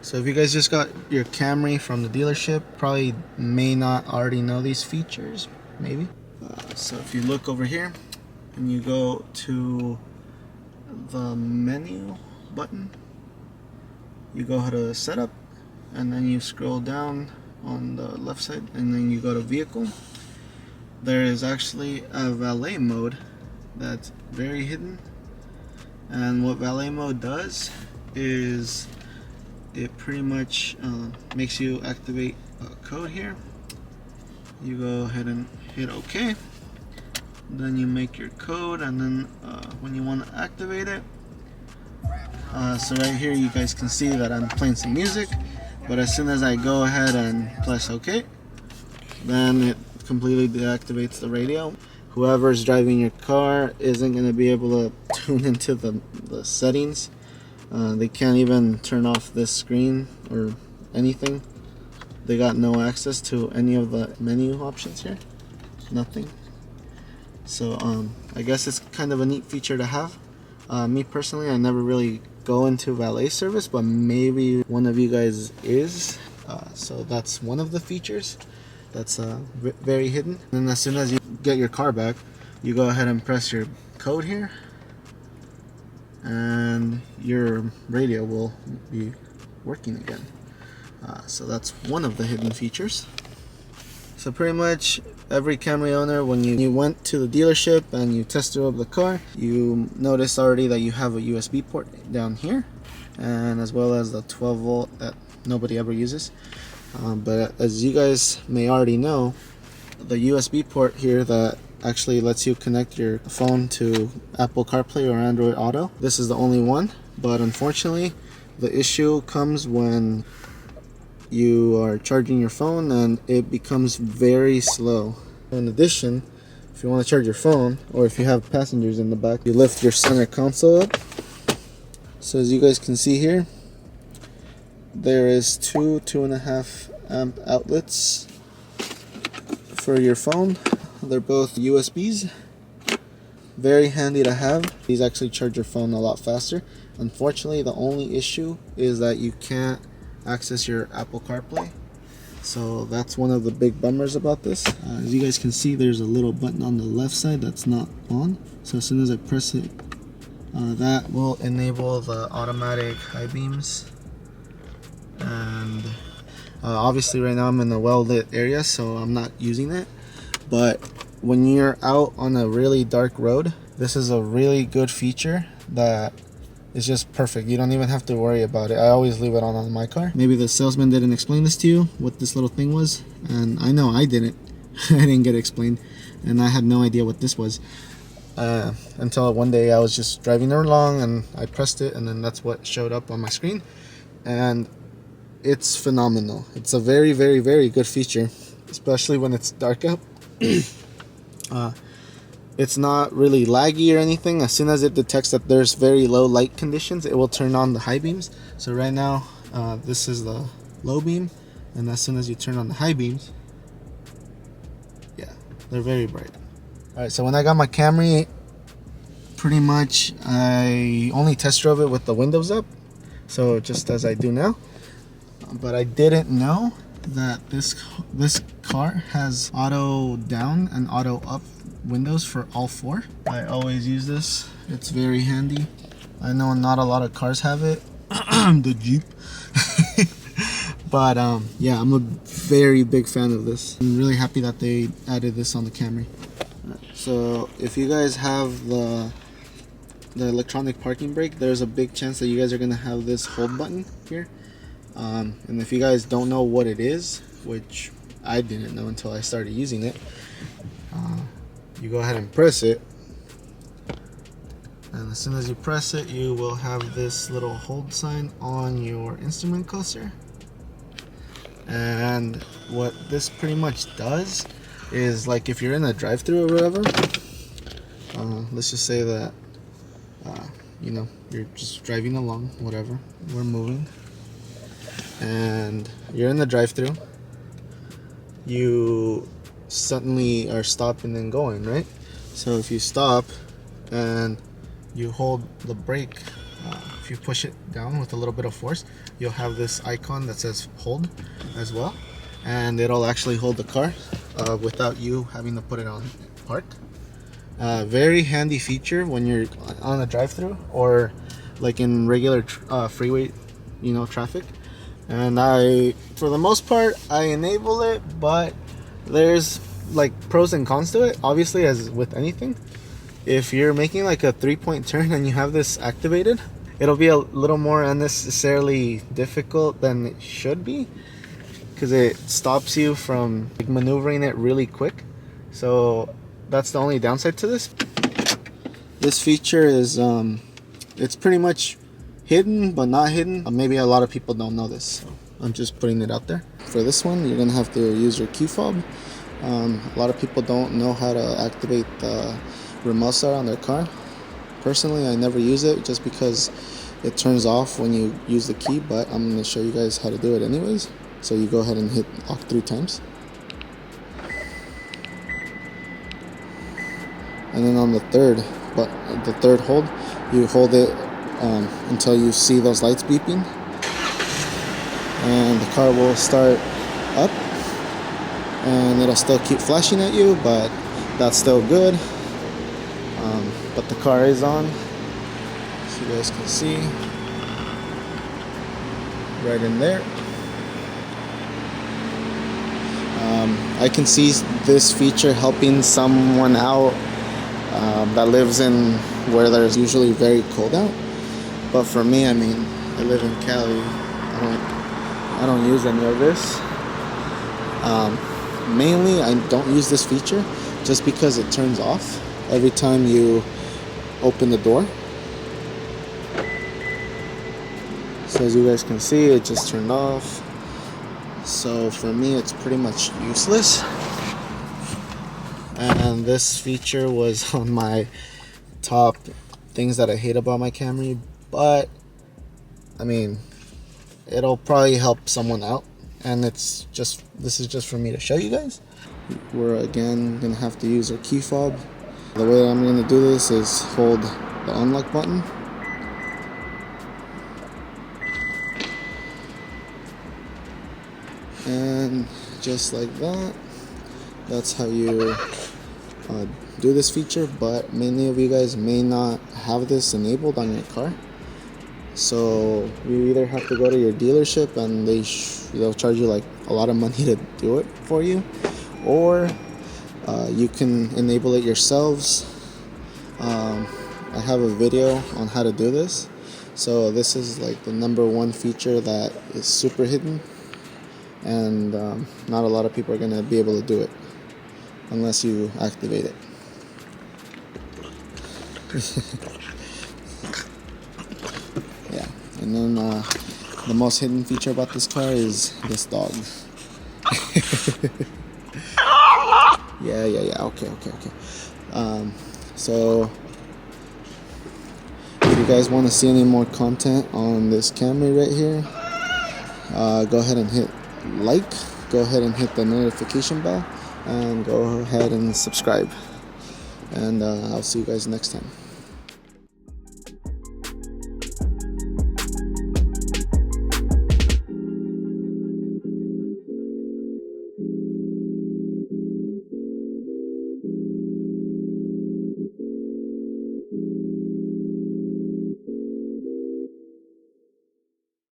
So if you guys just got your Camry from the dealership, probably may not already know these features, maybe. So if you look over here and you go to the menu button, you go to setup, and then you scroll down on the left side, and then you go to vehicle. There is actually a valet mode that's very hidden, and what valet mode does is it pretty much makes you activate a code here. You go ahead and hit OK, then you make your code, and then when you want to activate it, so right here you guys can see that I'm playing some music, but as soon as I go ahead and press OK, then it completely deactivates the radio. Whoever's driving your car isn't going to be able to tune into the settings. They can't even turn off this screen or anything. They got no access to any of the menu options here. Nothing. So I guess it's kind of a neat feature to have. Me personally, I never really go into valet service, but maybe one of you guys is. So that's one of the features that's very hidden. And as soon as you get your car back, you go ahead and press your code here, and your radio will be working again. So that's one of the hidden features. So pretty much every Camry owner, when you went to the dealership and you test drove the car, you noticed already that you have a USB port down here, and as well as the 12 volt that nobody ever uses. But as you guys may already know, the USB port here that actually lets you connect your phone to Apple CarPlay or Android Auto, this is the only one. But unfortunately, the issue comes when you are charging your phone and it becomes very slow. In addition, if you want to charge your phone, or if you have passengers in the back, you lift your center console up. So as you guys can see here, there is 2.5 amp outlets for your phone. They're both USBs. Very handy to have. These actually charge your phone a lot faster. Unfortunately, the only issue is that you can't access your Apple CarPlay. So that's one of the big bummers about this. As you guys can see, there's a little button on the left side that's not on. So as soon as I press it, that will enable the automatic high beams. And obviously right now I'm in a well-lit area, so I'm not using it. But when you're out on a really dark road, this is a really good feature that is just perfect. You don't even have to worry about it. I always leave it on my car. Maybe the salesman didn't explain this to you, what this little thing was, and I know I didn't. I didn't get it explained, and I had no idea what this was until one day I was just driving along and I pressed it, and then that's what showed up on my screen, and it's phenomenal. It's a very, very, very good feature, especially when it's dark out. It's not really laggy or anything. As soon as it detects that there's very low light conditions, it will turn on the high beams. So right now, this is the low beam, and as soon as you turn on the high beams, yeah, they're very bright. Alright, so when I got my Camry, pretty much I only test drove it with the windows up, so just as I do now. But I didn't know that this car has auto down and auto up windows for all four. I always use this. It's very handy. I know not a lot of cars have it. The Jeep. But yeah, I'm a very big fan of this. I'm really happy that they added this on the Camry. So if you guys have the electronic parking brake, there's a big chance that you guys are gonna have this hold button here. And if you guys don't know what it is, which I didn't know until I started using it, you go ahead and press it, and as soon as you press it, you will have this little hold sign on your instrument cluster. And what this pretty much does is, like, if you're in a drive-thru or whatever, let's just say that you know, you're just driving along, whatever, we're moving, and you're in the drive-thru, you suddenly are stopping and going, right? So if you stop and you hold the brake if you push it down with a little bit of force, you'll have this icon that says hold as well, and it'll actually hold the car without you having to put it on park. Very handy feature when you're on a drive-through or like in regular freeway, traffic. And for the most part, I enable it, but there's like pros and cons to it. Obviously, as with anything, if you're making like a 3-point turn and you have this activated, it'll be a little more unnecessarily difficult than it should be, because it stops you from like maneuvering it really quick. So that's the only downside to this. This feature is it's pretty much hidden but not hidden. Maybe a lot of people don't know this, so I'm just putting it out there. For this one, you're gonna have to use your key fob. A lot of people don't know how to activate the remote start on their car. Personally, I never use it just because it turns off when you use the key, but I'm gonna show you guys how to do it anyways. So you go ahead and hit lock 3 times. And then on the third hold, you hold it until you see those lights beeping, and the car will start up, and it'll still keep flashing at you, but that's still good. But the car is on, so you guys can see right in there. I can see this feature helping someone out that lives in where there's usually very cold out. But for me, I mean, I live in Cali. I don't use any of this. Mainly, I don't use this feature just because it turns off every time you open the door. So as you guys can see, it just turned off. So for me, it's pretty much useless. And this feature was on my top things that I hate about my Camry, but I mean, it'll probably help someone out, and this is just for me to show you guys. We're again gonna have to use our key fob. The way I'm gonna do this is hold the unlock button, and just like that, that's how you do this feature. But many of you guys may not have this enabled on your car, so you either have to go to your dealership and they'll charge you like a lot of money to do it for you, or you can enable it yourselves. I have a video on how to do this. So this is like the #1 feature that is super hidden, and not a lot of people are going to be able to do it unless you activate it. Yeah, and then the most hidden feature about this car is this dog. Yeah, okay. So if you guys want to see any more content on this Camry right here, go ahead and hit like, go ahead and hit the notification bell, and go ahead and subscribe. And I'll see you guys next time.